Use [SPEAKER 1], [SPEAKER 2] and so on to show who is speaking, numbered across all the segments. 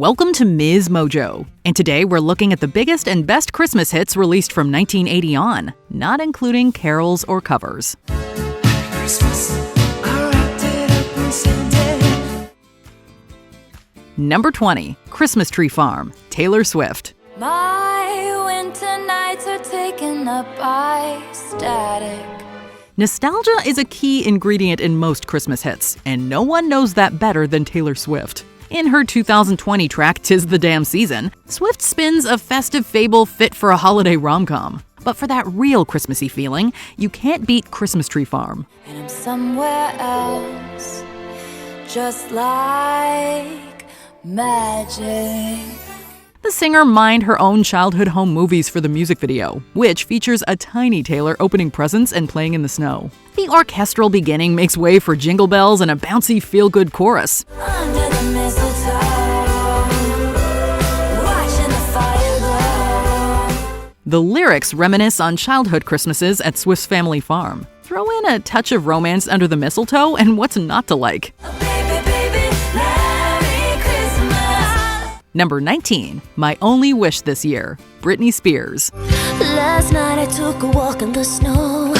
[SPEAKER 1] Welcome to MsMojo, and today we're looking at the biggest and best Christmas hits released from 1980 on, not including carols or covers. Number 20, Christmas Tree Farm, Taylor Swift.
[SPEAKER 2] My winter nights are taken up by static.
[SPEAKER 1] Nostalgia is a key ingredient in most Christmas hits, and no one knows that better than Taylor Swift. In her 2020 track, "'Tis the Damn Season", Swift spins a festive fable fit for a holiday rom-com. But for that real Christmassy feeling, you can't beat Christmas Tree Farm.
[SPEAKER 2] And I'm somewhere else, just like magic.
[SPEAKER 1] The singer mined her own childhood home movies for the music video, which features a tiny Taylor opening presents and playing in the snow. The orchestral beginning makes way for jingle bells and a bouncy feel-good chorus.
[SPEAKER 2] Under the mistletoe, watching the fire glow.
[SPEAKER 1] The lyrics reminisce on childhood Christmases at Swift's family farm. Throw in a touch of romance under the mistletoe, and what's not to like? Number 19, My Only Wish This Year, Britney Spears.
[SPEAKER 3] Last night I took a walk in the snow.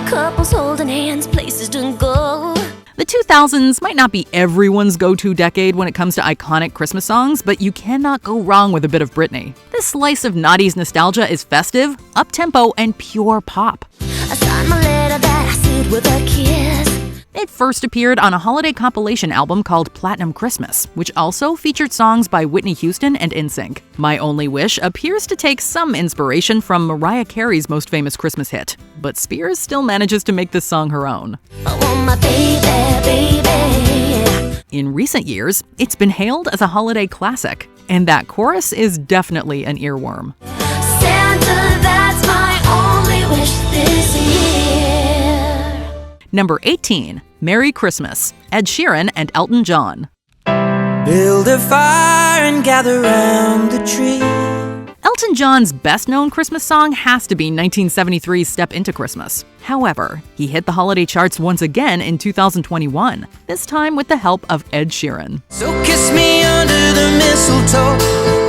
[SPEAKER 3] Couples holding hands, places to go.
[SPEAKER 1] The 2000s might not be everyone's go-to decade when it comes to iconic Christmas songs, but you cannot go wrong with a bit of Britney. This slice of 90s nostalgia is festive, up-tempo, and pure pop.
[SPEAKER 3] I signed my letter that I sealed with a kiss.
[SPEAKER 1] It first appeared on a holiday compilation album called Platinum Christmas, which also featured songs by Whitney Houston and NSYNC. My Only Wish appears to take some inspiration from Mariah Carey's most famous Christmas hit, but Spears still manages to make this song her own.
[SPEAKER 3] I want my baby, baby.
[SPEAKER 1] In recent years, it's been hailed as a holiday classic, and that chorus is definitely an earworm.
[SPEAKER 3] Santa, that's my only wish this year.
[SPEAKER 1] Number 18, Merry Christmas, Ed Sheeran and Elton John.
[SPEAKER 4] Build a fire and gather round the tree.
[SPEAKER 1] Elton John's best-known Christmas song has to be 1973's Step Into Christmas. However, he hit the holiday charts once again in 2021, this time with the help of Ed Sheeran.
[SPEAKER 4] So kiss me under the mistletoe.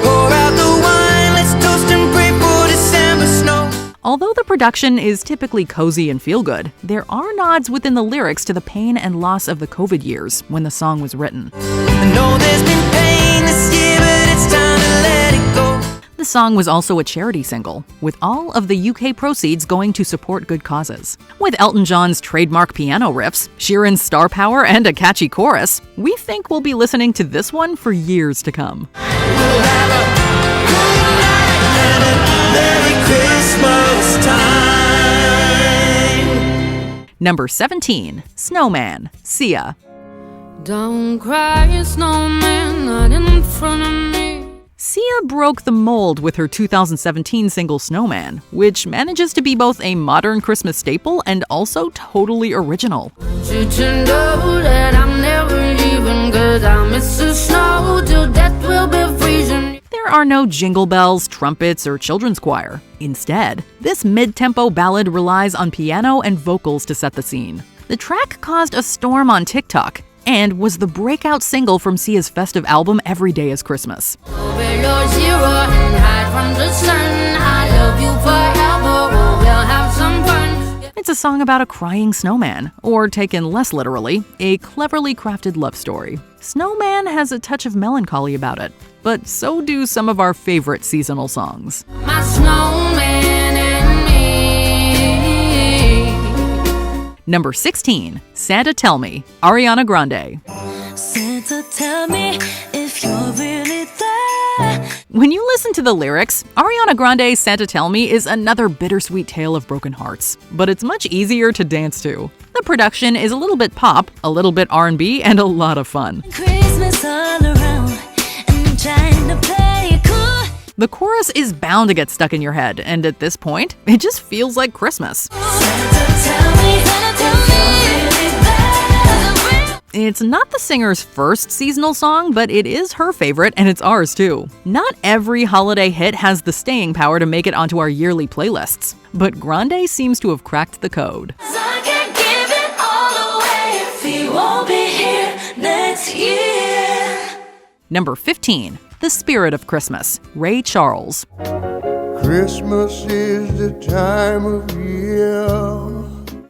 [SPEAKER 4] Pour out the wine, let's toast and pray for December snow.
[SPEAKER 1] Although the production is typically cozy and feel-good, there are nods within the lyrics to the pain and loss of the COVID years when the song was written.
[SPEAKER 4] I know there's been pain this year, but it's time to let it go.
[SPEAKER 1] The song was also a charity single, with all of the UK proceeds going to support good causes. With Elton John's trademark piano riffs, Sheeran's star power, and a catchy chorus, we think we'll be listening to this one for years to come.
[SPEAKER 4] We'll have a good night and a Merry Christmas time.
[SPEAKER 1] Number 17, Snowman, Sia.
[SPEAKER 5] Don't cry, snowman, not in front of me.
[SPEAKER 1] Sia broke the mold with her 2017 single Snowman, which manages to be both a modern Christmas staple and also totally original.
[SPEAKER 5] You to know that I'm never leaving, 'cause I miss the snow till death will be freezing.
[SPEAKER 1] There are no jingle bells, trumpets, or children's choir. Instead, this mid-tempo ballad relies on piano and vocals to set the scene. The track caused a storm on TikTok and was the breakout single from Sia's festive album Every Day is Christmas.
[SPEAKER 5] Below zero and hide from the sun. I love you forever, we'll have some fun.
[SPEAKER 1] It's a song about a crying snowman, or taken less literally, a cleverly crafted love story. Snowman has a touch of melancholy about it, but so do some of our favorite seasonal songs.
[SPEAKER 5] My snowman and me.
[SPEAKER 1] Number 16, Santa Tell Me, Ariana Grande.
[SPEAKER 3] Santa, tell me if you're really there.
[SPEAKER 1] When you listen to the lyrics, Ariana Grande's Santa Tell Me is another bittersweet tale of broken hearts, but it's much easier to dance to. The production is a little bit pop, a little bit R&B, and a lot of fun.
[SPEAKER 3] Christmas all around, and I'm trying to play it cool.
[SPEAKER 1] The chorus is bound to get stuck in your head, and at this point, it just feels like Christmas.
[SPEAKER 3] Santa, tell me, Santa, tell me if you're really there.
[SPEAKER 1] It's not the singer's first seasonal song, but it is her favorite, and it's ours too. Not every holiday hit has the staying power to make it onto our yearly playlists, but Grande seems to have cracked the code.
[SPEAKER 3] I can't give it all away if he won't be here next year.
[SPEAKER 1] Number 15. The Spirit of Christmas, Ray Charles.
[SPEAKER 6] Christmas is the time of year.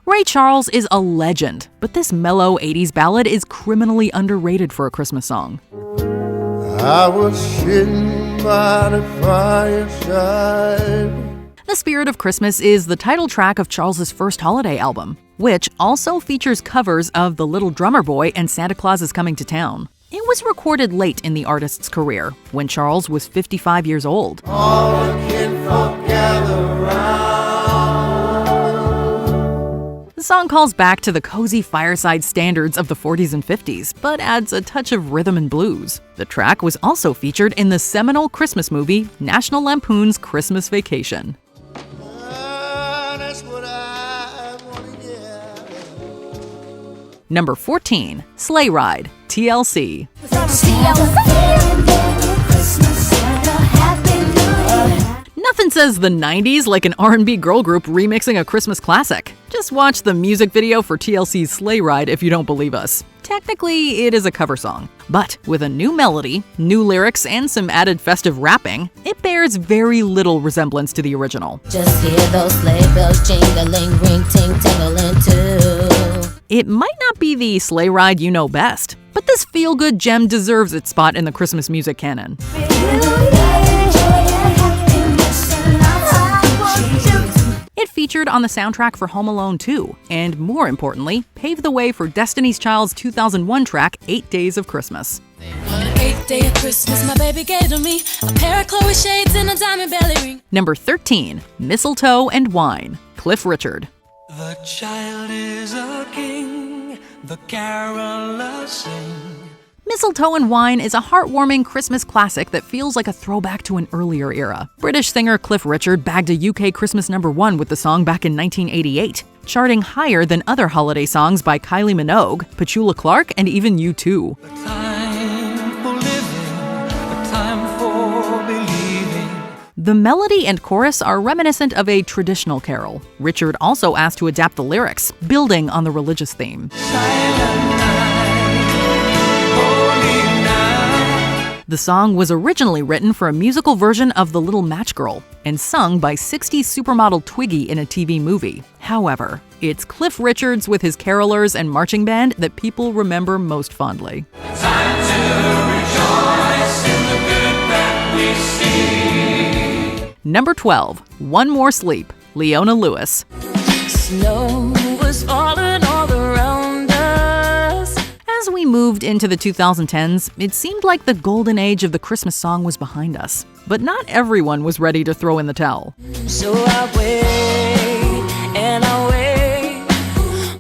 [SPEAKER 1] Ray Charles is a legend, but this mellow 80s ballad is criminally underrated for a Christmas song.
[SPEAKER 6] I was sitting by the fireside.
[SPEAKER 1] The Spirit of Christmas is the title track of Charles's first holiday album, which also features covers of The Little Drummer Boy and Santa Claus is Coming to Town. It was recorded late in the artist's career, when Charles was 55 years old.
[SPEAKER 6] All the kinfolk gather round.
[SPEAKER 1] The song calls back to the cozy fireside standards of the 40s and 50s, but adds a touch of rhythm and blues. The track was also featured in the seminal Christmas movie, National Lampoon's Christmas Vacation.
[SPEAKER 6] That's what I want to get.
[SPEAKER 1] Number 14. Sleigh Ride, TLC. Nothing says the 90s like an R&B girl group remixing a Christmas classic. Just watch the music video for TLC's Sleigh Ride if you don't believe us. Technically, it is a cover song, but with a new melody, new lyrics, and some added festive rapping, it bears very little resemblance to the original.
[SPEAKER 3] Just hear those sleigh bells jingling, ring ting tingling too.
[SPEAKER 1] It might not be the sleigh ride you know best, but this feel-good gem deserves its spot in the Christmas music canon. It featured on the soundtrack for Home Alone 2, and more importantly, paved the way for Destiny's Child's 2001 track, 8 Days of Christmas.
[SPEAKER 7] On the 8th day of Christmas, my baby gave to me a pair of Chloe shades and a diamond belly ring.
[SPEAKER 1] Number 13. Mistletoe and Wine, Cliff Richard.
[SPEAKER 4] The child is a king, the carolers sing.
[SPEAKER 1] Mistletoe and Wine is a heartwarming Christmas classic that feels like a throwback to an earlier era. British singer Cliff Richard bagged a UK Christmas #1 with the song back in 1988, charting higher than other holiday songs by Kylie Minogue, Petula Clark, and even U2.
[SPEAKER 4] A time for living, a time for believing.
[SPEAKER 1] The melody and chorus are reminiscent of a traditional carol. Richard also asked to adapt the lyrics, building on the religious theme. The song was originally written for a musical version of The Little Match Girl and sung by 60s supermodel Twiggy in a TV movie. However, it's Cliff Richards with his carolers and marching band that people remember most fondly.
[SPEAKER 4] Time to rejoice in the good that we see.
[SPEAKER 1] Number 12. One More Sleep, Leona Lewis.
[SPEAKER 7] Snow was falling all around us.
[SPEAKER 1] As we moved into the 2010s, it seemed like the golden age of the Christmas song was behind us. But not everyone was ready to throw in the towel.
[SPEAKER 7] So I wait and I wait.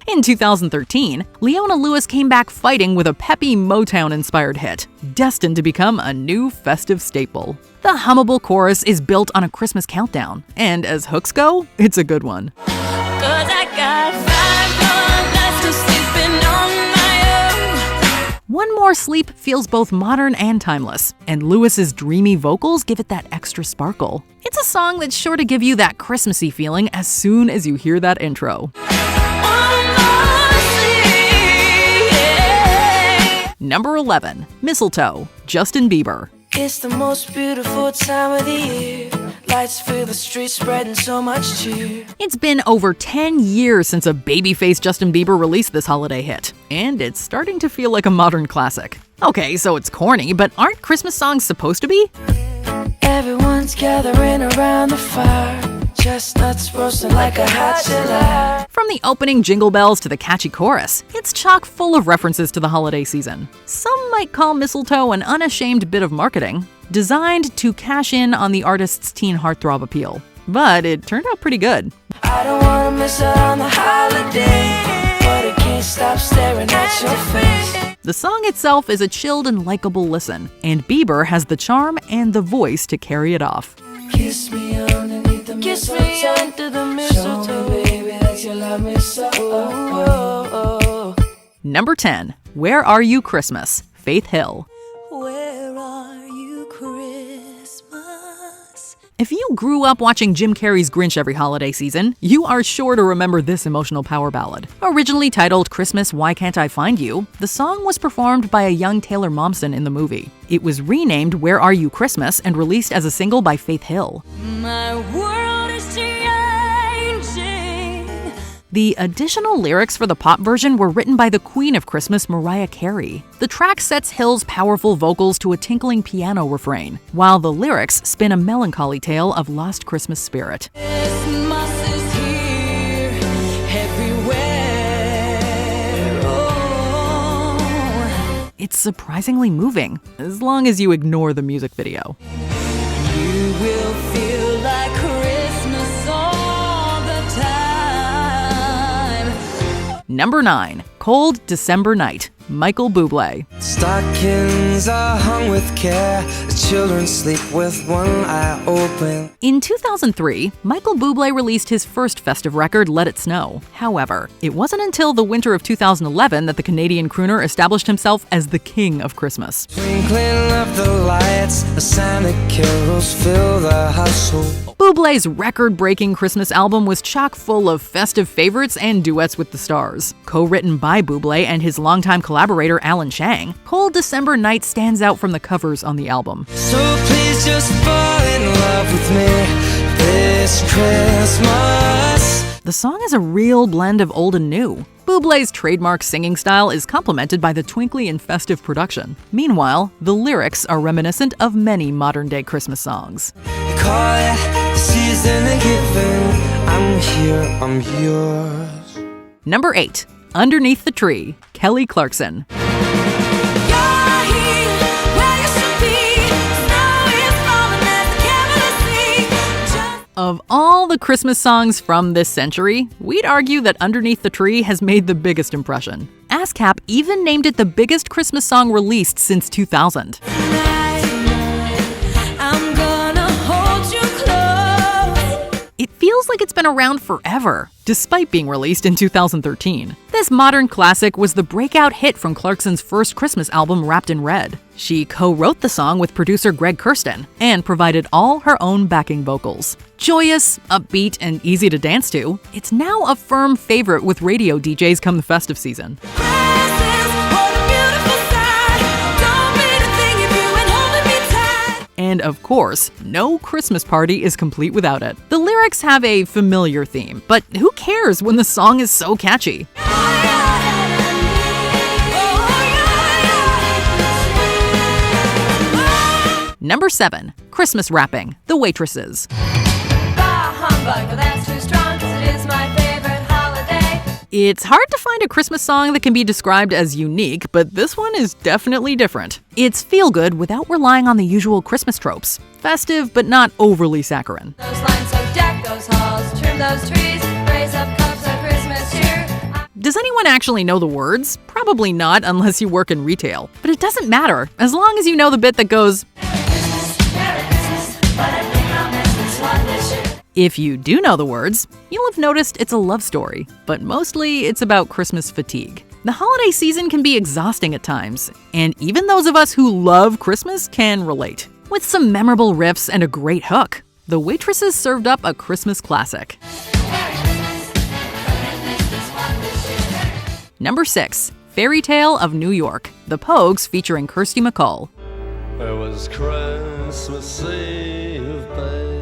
[SPEAKER 1] In 2013, Leona Lewis came back fighting with a peppy Motown-inspired hit, destined to become a new festive staple. The hummable chorus is built on a Christmas countdown, and as hooks go, it's a good one.
[SPEAKER 7] 'Cause I got 5 more nights to sleeping on my own.
[SPEAKER 1] One More Sleep feels both modern and timeless, and Lewis's dreamy vocals give it that extra sparkle. It's a song that's sure to give you that Christmassy feeling as soon as you hear that intro. Number 11. Mistletoe, Justin Bieber.
[SPEAKER 7] It's the most beautiful time of the year. Lights fill the streets, spreading so much cheer.
[SPEAKER 1] It's been over 10 years since a babyface Justin Bieber released this holiday hit, and it's starting to feel like a modern classic. Okay, so it's corny, but aren't Christmas songs supposed to be?
[SPEAKER 7] Everyone's gathering around the fire. Chestnuts roasting like a hot July.
[SPEAKER 1] From the opening jingle bells to the catchy chorus, it's chock full of references to the holiday season. Some might call Mistletoe an unashamed bit of marketing, designed to cash in on the artist's teen heartthrob appeal. But it turned out pretty good.
[SPEAKER 7] I don't wanna miss out on the holiday, but I can't stop staring at your face.
[SPEAKER 1] The song itself is a chilled and likable listen, and Bieber has the charm and the voice to carry it off.
[SPEAKER 7] Kiss me underneath the mistletoe. Kiss me under the mistletoe. Show me, baby, that you love me so.
[SPEAKER 1] Number 10. Where Are You Christmas? Faith Hill.
[SPEAKER 7] Where are you, Christmas?
[SPEAKER 1] If you grew up watching Jim Carrey's Grinch every holiday season, you are sure to remember this emotional power ballad. Originally titled Christmas, Why Can't I Find You?, the song was performed by a young Taylor Momsen in the movie. It was renamed Where Are You Christmas and released as a single by Faith Hill.
[SPEAKER 2] My world is changing.
[SPEAKER 1] The additional lyrics for the pop version were written by the Queen of Christmas, Mariah Carey. The track sets Hill's powerful vocals to a tinkling piano refrain, while the lyrics spin a melancholy tale of lost Christmas spirit.
[SPEAKER 2] Christmas is here, everywhere. Oh.
[SPEAKER 1] It's surprisingly moving, as long as you ignore the music video.
[SPEAKER 2] You will feel like Christmas all the time.
[SPEAKER 1] Number 9. Cold December Night, Michael Bublé.
[SPEAKER 4] Stockings are hung with care. The children sleep with one eye open.
[SPEAKER 1] In 2003, Michael Bublé released his first festive record, Let It Snow. However, it wasn't until the winter of 2011 that the Canadian crooner established himself as the king of Christmas.
[SPEAKER 4] Twinkling of the lights, the Santa carols fill the household.
[SPEAKER 1] Bublé's record-breaking Christmas album was chock full of festive favorites and duets with the stars. Co-written by Bublé and his longtime collaborator Alan Chang, Cold December Night stands out from the covers on the album.
[SPEAKER 4] So please just fall in love with me this Christmas.
[SPEAKER 1] The song is a real blend of old and new. Bublé's trademark singing style is complemented by the twinkly and festive production. Meanwhile, the lyrics are reminiscent of many modern-day Christmas songs.
[SPEAKER 4] They call it the season of giving. I'm here, I'm yours.
[SPEAKER 1] Number 8. Underneath the Tree, Kelly Clarkson. Of all the Christmas songs from this century, we'd argue that Underneath the Tree has made the biggest impression. ASCAP even named it the biggest Christmas song released since 2000. It feels like it's been around forever, despite being released in 2013. This modern classic was the breakout hit from Clarkson's first Christmas album, Wrapped in Red. She co-wrote the song with producer Greg Kurstin and provided all her own backing vocals. Joyous, upbeat, and easy to dance to, it's now a firm favorite with radio DJs come the festive season. And of course, no Christmas party is complete without it. The lyrics have a familiar theme, but who cares when the song is so catchy? Number 7. Christmas Wrapping, The Waitresses.
[SPEAKER 2] Bah humbug, well that's too strong 'cause it is my favorite holiday.
[SPEAKER 1] It's hard to find a Christmas song that can be described as unique, but this one is definitely different. It's feel-good without relying on the usual Christmas tropes. Festive, but not overly saccharine.
[SPEAKER 2] Those lines, so deck those halls, trim those trees, raise up cups of Christmas cheer.
[SPEAKER 1] Does anyone actually know the words? Probably not unless you work in retail. But it doesn't matter, as long as you know the bit that goes, if you do know the words, you'll have noticed it's a love story, but mostly it's about Christmas fatigue. The holiday season can be exhausting at times, and even those of us who love Christmas can relate. With some memorable riffs and a great hook, The Waitresses served up a Christmas classic. Number 6. Fairy Tale of New York, The Pogues featuring Kirsty MacColl.
[SPEAKER 6] It was Christmas Eve, babe.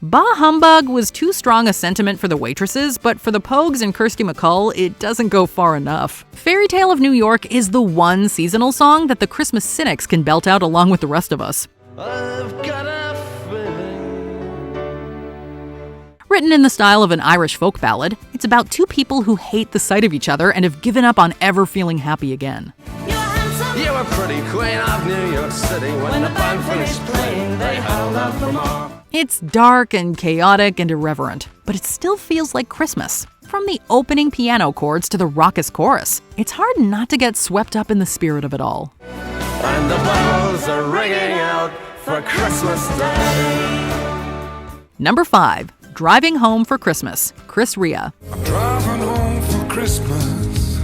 [SPEAKER 1] Bah Humbug was too strong a sentiment for the Waitresses, but for the Pogues and Kirsty MacColl, it doesn't go far enough. Fairy Tale of New York is the one seasonal song that the Christmas cynics can belt out along with the rest of us.
[SPEAKER 6] I've got a feeling.
[SPEAKER 1] Written in the style of an Irish folk ballad, it's about two people who hate the sight of each other and have given up on ever feeling happy again.
[SPEAKER 6] You were pretty queen of New York City. When the band finished playing, they held out for more.
[SPEAKER 1] It's dark and chaotic and irreverent, but it still feels like Christmas. From the opening piano chords to the raucous chorus, it's hard not to get swept up in the spirit of it all.
[SPEAKER 6] And the bells are ringing out for Christmas Day.
[SPEAKER 1] Number 5. Driving Home for Christmas, Chris Rea.
[SPEAKER 8] I'm driving home for Christmas.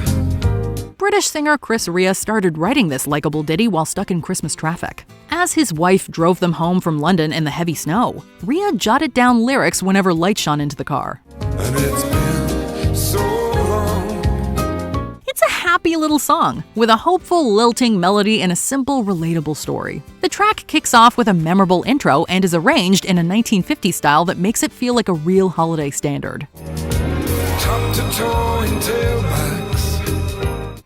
[SPEAKER 1] British singer Chris Rea started writing this likable ditty while stuck in Christmas traffic. As his wife drove them home from London in the heavy snow, Rea jotted down lyrics whenever light shone into the car.
[SPEAKER 6] And it's been so long.
[SPEAKER 1] It's a happy little song, with a hopeful, lilting melody and a simple, relatable story. The track kicks off with a memorable intro and is arranged in a 1950s style that makes it feel like a real holiday standard.
[SPEAKER 6] Top to toe in tailbacks.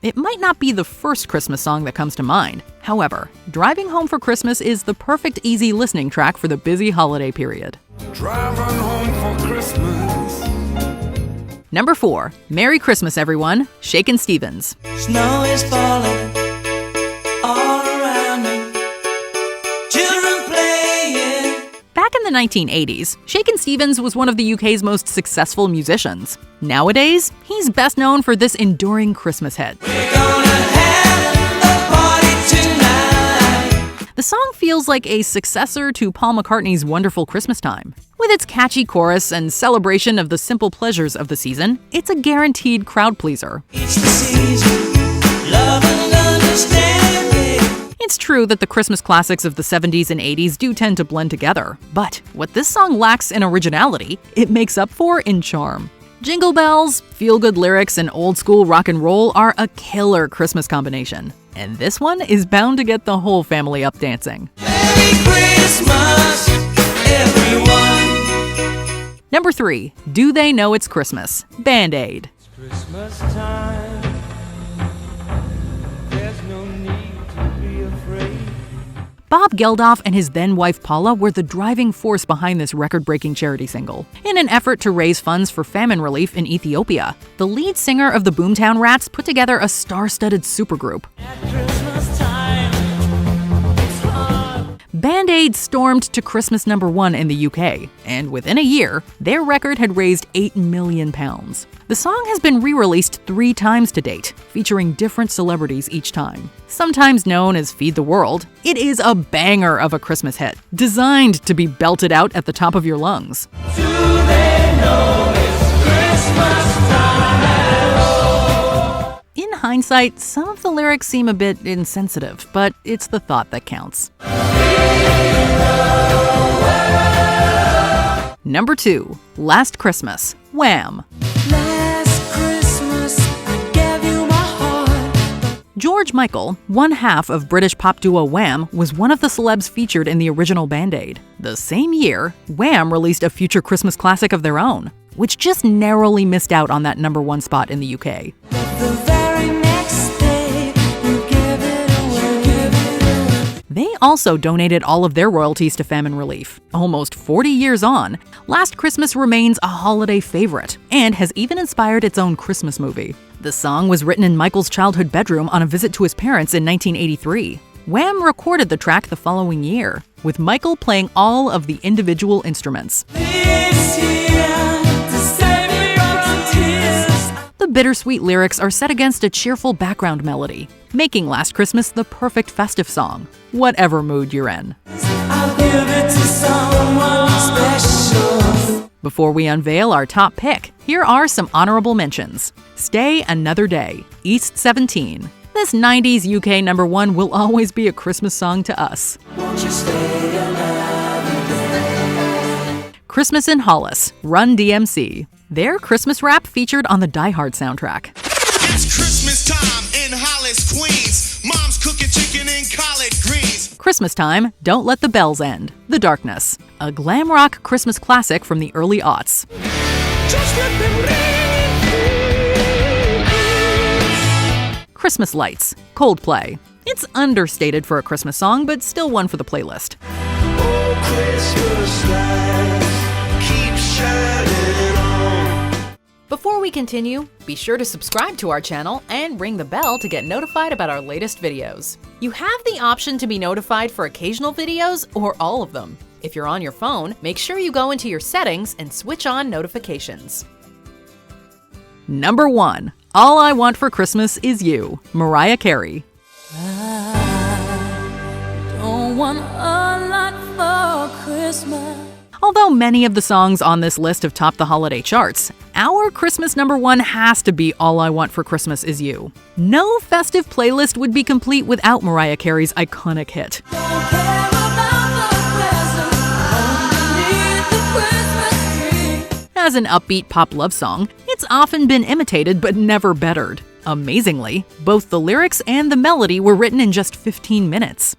[SPEAKER 1] It might not be the first Christmas song that comes to mind. However, Driving Home for Christmas is the perfect easy listening track for the busy holiday period.
[SPEAKER 6] Driving home for Christmas.
[SPEAKER 1] Number 4. Merry Christmas, everyone. Shakin' Stevens.
[SPEAKER 4] Snow is falling all around me. Children playing.
[SPEAKER 1] Back in the 1980s, Shakin' Stevens was one of the UK's most successful musicians. Nowadays, he's best known for this enduring Christmas hit.
[SPEAKER 4] We're gonna have a party tonight.
[SPEAKER 1] The song feels like a successor to Paul McCartney's Wonderful Christmas Time. With its catchy chorus and celebration of the simple pleasures of the season, it's a guaranteed crowd pleaser.
[SPEAKER 4] It's the season, love and understanding.
[SPEAKER 1] It's true that the Christmas classics of the 70s and 80s do tend to blend together, but what this song lacks in originality, it makes up for in charm. Jingle bells, feel-good lyrics, and old-school rock and roll are a killer Christmas combination. And this one is bound to get the whole family up dancing.
[SPEAKER 4] Merry Christmas, everyone.
[SPEAKER 1] Number 3. Do They Know It's Christmas? BandAid.
[SPEAKER 7] Christmas time. There's no need to be afraid.
[SPEAKER 1] Bob Geldof and his then-wife Paula were the driving force behind this record-breaking charity single. In an effort to raise funds for famine relief in Ethiopia, the lead singer of the Boomtown Rats put together a star-studded supergroup.
[SPEAKER 7] At Christmas time, it's fun.
[SPEAKER 1] BandAid stormed to Christmas #1 in the UK, and within a year, their record had raised £8 million. The song has been re-released 3 times to date, featuring different celebrities each time. Sometimes known as Feed the World, it is a banger of a Christmas hit, designed to be belted out at the top of your lungs.
[SPEAKER 4] Do they know it's Christmas time at all?
[SPEAKER 1] In hindsight, some of the lyrics seem a bit insensitive, but it's the thought that counts. Number 2. Last Christmas. Wham!
[SPEAKER 7] Last Christmas, I gave you my heart.
[SPEAKER 1] George Michael, one half of British pop duo Wham, was one of the celebs featured in the original BandAid. The same year, Wham released a future Christmas classic of their own, which just narrowly missed out on that #1 spot in the UK.
[SPEAKER 7] The very next day, you give it away.
[SPEAKER 1] They also donated all of their royalties to famine relief. Almost 40 years on, Last Christmas remains a holiday favorite and has even inspired its own Christmas movie. The song was written in Michael's childhood bedroom on a visit to his parents in 1983. Wham recorded the track the following year, with Michael playing all of the individual instruments.
[SPEAKER 4] This year, to save me from tears.
[SPEAKER 1] The bittersweet lyrics are set against a cheerful background melody, making Last Christmas the perfect festive song, whatever mood you're in.
[SPEAKER 4] I'll give it to someone special.
[SPEAKER 1] Before we unveil our top pick, here are some honorable mentions. Stay Another Day, East 17. This 90s UK #1 will always be a Christmas song to us.
[SPEAKER 4] Won't you stay another day?
[SPEAKER 1] Christmas in Hollis, Run DMC. Their Christmas rap featured on the Die Hard soundtrack.
[SPEAKER 8] It's Christmas time in Hollis, Queens. Mom's cooking chicken and collard greens.
[SPEAKER 1] Christmas Time, Don't Let the Bells End, The Darkness. A glam rock Christmas classic from the early aughts.
[SPEAKER 8] Just let them ring.
[SPEAKER 1] Christmas Lights, Coldplay. It's understated for a Christmas song, but still one for the playlist.
[SPEAKER 6] Oh, Christmas lights keep shining on.
[SPEAKER 1] Before we continue, be sure to subscribe to our channel and ring the bell to get notified about our latest videos. You have the option to be notified for occasional videos or all of them. If you're on your phone, make sure you go into your settings and switch on notifications. Number 1. All I Want for Christmas Is You, Mariah Carey.
[SPEAKER 3] Don't want a lot for Christmas.
[SPEAKER 1] Although many of the songs on this list have topped the holiday charts, our Christmas #1 has to be All I Want for Christmas Is You. No festive playlist would be complete without Mariah Carey's iconic hit. As an upbeat pop love song, it's often been imitated but never bettered. Amazingly, both the lyrics and the melody were written in just 15 minutes.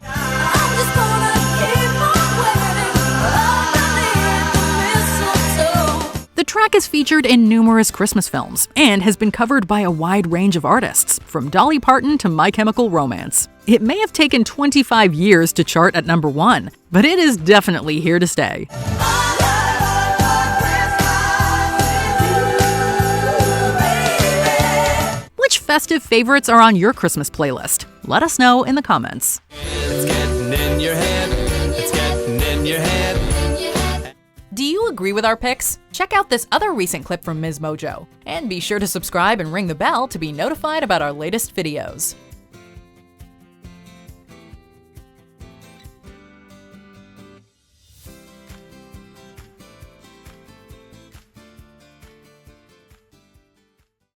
[SPEAKER 1] The track is featured in numerous Christmas films and has been covered by a wide range of artists, from Dolly Parton to My Chemical Romance. It may have taken 25 years to chart at #1, but it is definitely here to stay. Which festive favorites are on your Christmas playlist? Let us know in the comments.
[SPEAKER 6] It's getting in your head. It's getting in your head.
[SPEAKER 1] Do you agree with our picks? Check out this other recent clip from MsMojo. And be sure to subscribe and ring the bell to be notified about our latest videos.